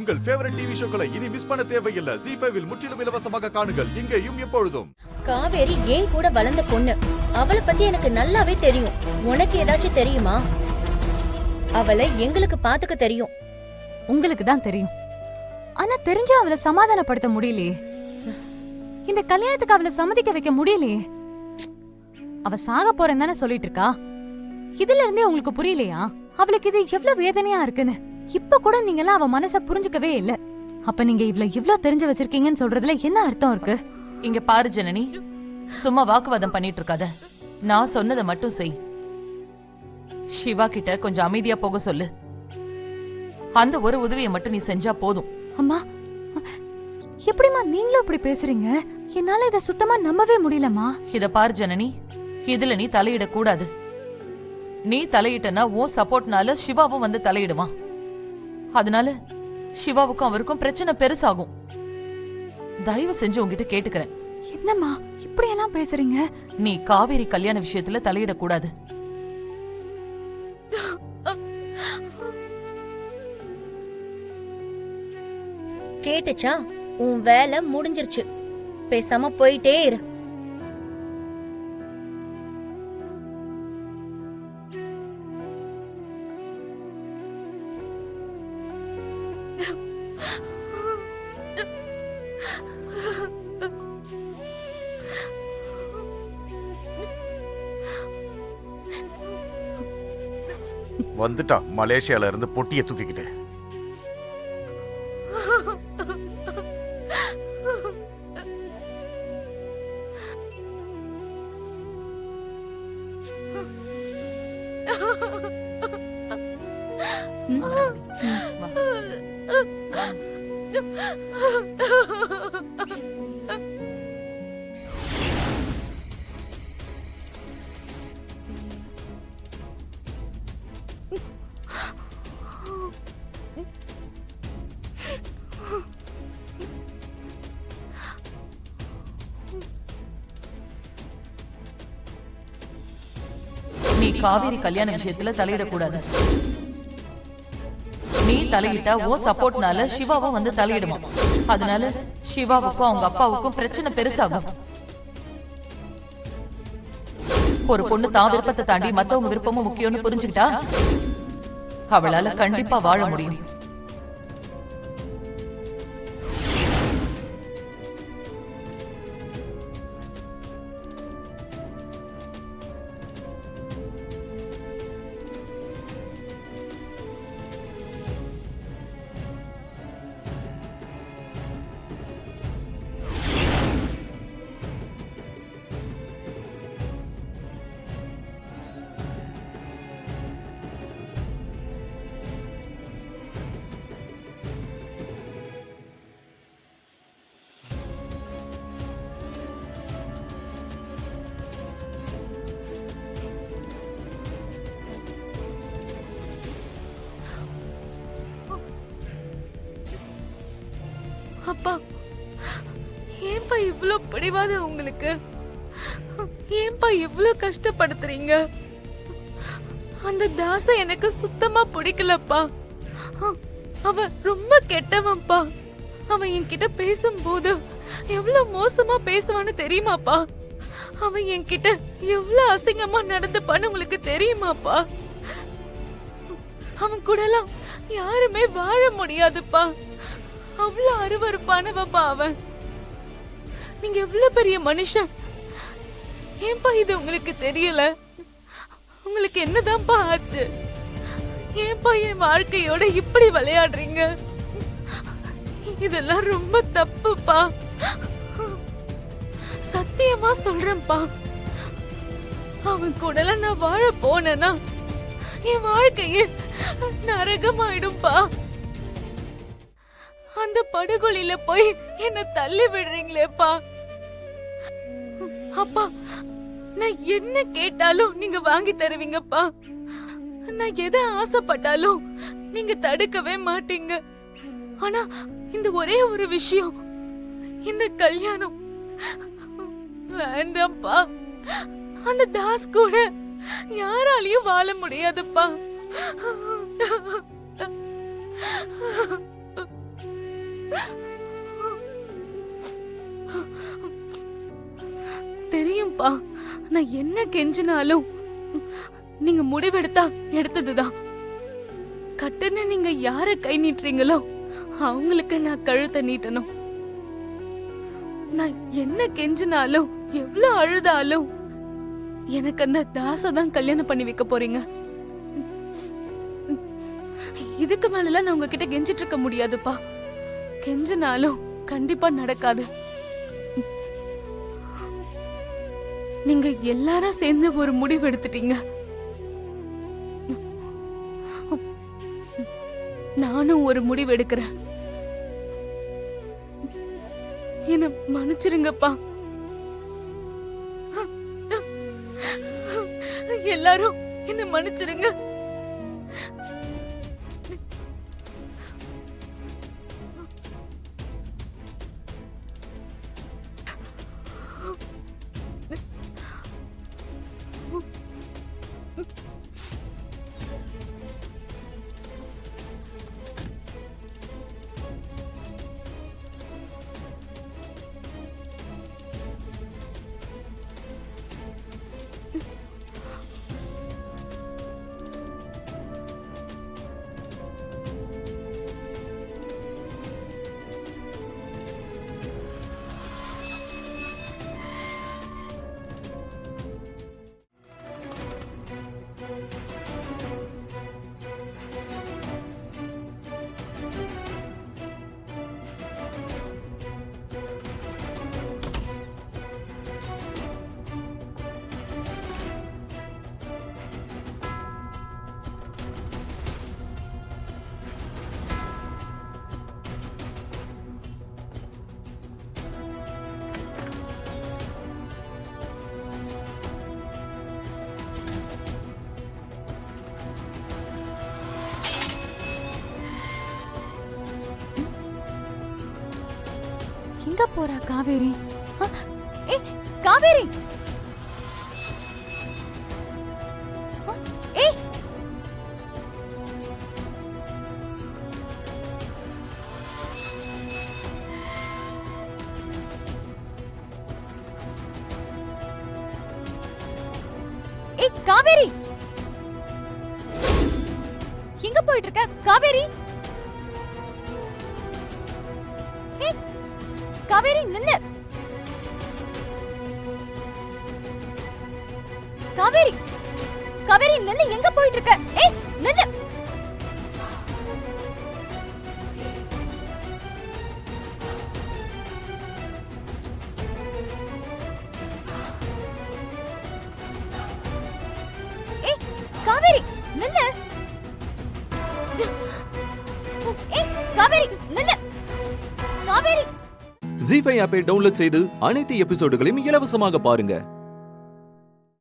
உங்கள் favourite TV ஷோக்களை இனி miss பண்ண தேவையில்லை. ZEE5 இல் முற்றிலும் இலவசமாக காணுங்கள். இங்கேயும் எப்பொழுதும். காவேரி ஏன் கூட வளர்ந்த பொண்ணு. அவளை பத்தி எனக்கு நல்லாவே தெரியும். உனக்கு ஏதாச்சும் தெரியுமா? அவளை எங்களுக்கு பாத்துக்க தெரியும். உங்களுக்கு தான் தெரியும். ஆனா தெரிஞ்சு அவளை சமாதானப்படுத்த முடியலையே. இந்த கல்யாணத்துக்கு அவளை சம்மதிக்க வைக்க முடியலையே. அவ சாக போறேன்னு தானே சொல்லிட்டு இருக்கா. இதுல இருந்தே உங்களுக்கு புரியலையா அவளுக்கு இது எவ்வளவு வேதனையா இருக்குன்னு? இப்ப கூட நீங்க எல்லாம் அவ மனச புரிஞ்சுக்கவே இல்ல. அப்ப நீங்க இவ்ளோ தெரிஞ்சு வச்சிருக்கீங்கன்னு சொல்றதுல என்ன அர்த்தம் இருக்கு? இங்க பாரு ஜனனி, சும்மா வாக்குவாதம் பண்ணிட்டு இருக்காத. நான் சொன்னதை மட்டும் செய். சிவா கிட்ட கொஞ்சம் அமைதியா போக சொல்லு. அந்த ஒரு உதவியை மட்டும் நீ செஞ்சா போதும். அம்மா, எப்படிமா நீங்களும் இப்படி பேசுறீங்க? என்னால இத சுத்தமா நம்பவே முடியலமா. இத பாரு ஜனனி, இதுல நீ தலையிட கூடாது. நீ தலையிட்டனா உன் சப்போர்ட்னால சிவாவும் வந்து தலையிடுவான். அதனால சிவாவுக்கும் அவருக்கும் பிரச்சனை பெருசாகும். தயவு செஞ்சு உங்ககிட்ட கேட்டுக்கிறேன். என்னம்மா இப்படி எல்லாம் பேசுறீங்க? நீ காவேரி கல்யாண விஷயத்துல தலையிட கூடாது. கேட்டுச்சா? உன் வேலை முடிஞ்சிருச்சு. பேசாம போயிட்டே இரு. வந்துட்டா மலேசியால இருந்து பொட்டியை தூக்கிக்கிட்டு. நீ காவேரி கல்யாண விஷயத்துல தலையிடக்கூடாது. நீ தலையிட்டா ஓ சப்போர்ட்னால சிவாவும் வந்து தலையிடுவான். அதனால சிவாவுக்கும் அவங்க அப்பாவுக்கும் பிரச்சனை பெருசாகும். ஒரு பொண்ணு தான் விருப்பத்தை தாண்டி மத்தவங்க விருப்பமும் முக்கியம்னு புரிஞ்சுக்கிட்டா அவளால கண்டிப்பா வாழ முடியும். அப்பா, ஏன்பா இவ்ளோ பிடிவாதம் உங்களுக்கு? ஏன்பா இவ்ளோ கஷ்டப்படுத்துறீங்க? அந்த தாச எனக்கு சுத்தமா பிடிக்கலப்பா. அவன் ரொம்ப கெட்டவன்பா. அவன் என்கிட்ட பேசும்போது எவ்வளவு மோசமா பேசுவான்னு தெரியுமாப்பா? அவன் என்கிட்ட எவ்வளவு அசிங்கமா நடந்துப்பான்னு உங்களுக்கு தெரியுமாப்பா? அவன் கூட எல்லாம் யாருமே வாழ முடியாதுப்பா. அவ்வளவு அருவருப்பானவப்பா அவன். நீங்க எவ்வளவு பெரிய மனுஷன். ஏன்பா இது உங்களுக்கு தெரியல? உங்களுக்கு என்னதான்ப்பா ஆச்சு? ஏன்பா என் வாழ்க்கையோட இப்படி விளையாடுறீங்க? இதெல்லாம் ரொம்ப தப்புப்பா. சத்தியமா சொல்றேன்ப்பா, அவன் கூட நான் வாழ போனேன்னா என் வாழ்க்கையே நரகமாயிடும்பா. அந்த படுகொலில போய் என்ன தள்ளி விடுறீங்களேப்பா. அப்பா, நான் என்ன கேட்டாலும் நீங்க வாங்கி தருவீங்கப்பா. நான் எதை ஆசைப்பட்டாலும் நீங்க தடுக்கவே மாட்டீங்க. ஆனா இந்த ஒரே ஒரு விஷயம், இந்த கல்யாணம் வேண்டாம்ப்பா. அந்த தாஸ் கூட யாராலையும் வாழ முடியாதுப்பா. இல்லப்பா, நான் என்ன கெஞ்சினாலும் நீங்க முடிவெடுத்தா எடுத்ததுதான். கட்டுன்னு நீங்க யார கை நீட்டுறீங்களோ அவங்களுக்கு நான் கழுத்தை நீட்டணும். நான் என்ன கெஞ்சினாலும் எவ்வளவு அழுதாலும் எனக்கு அந்த தாசதான் கல்யாணம் பண்ணி வைக்க போறீங்க. இதுக்கு மேல நான் உங்ககிட்ட கெஞ்சிட்டு இருக்க முடியாதுப்பா. கெஞ்சினாலும் கண்டிப்பா நடக்காது. நீங்க எல்லாரும் சேர்ந்து ஒரு முடிவு எடுத்துட்டீங்க. நானும் ஒரு முடிவு எடுக்கிறேன். என்ன மன்னிச்சிருங்கப்பா. எல்லாரும் என்ன மன்னிச்சிருங்க. எங்க போறா காவேரி? ஏய் காவேரி! ஏய் ஏய் காவேரி! எங்க போயிட்டு இருக்க காவேரி? காவேரி நில்லு! காவேரி! காவேரி நில்லு! எங்க போயிட்டு இருக்க? ஏய் நில்லு! ஏய் காவேரி நில்லு! ஏய் காவேரி நில்லு! காவேரி! ZEE5 ஆப்பை டவுன்லோட் செய்து அனைத்து எபிசோடுகளையும் இலவசமாக பாருங்க.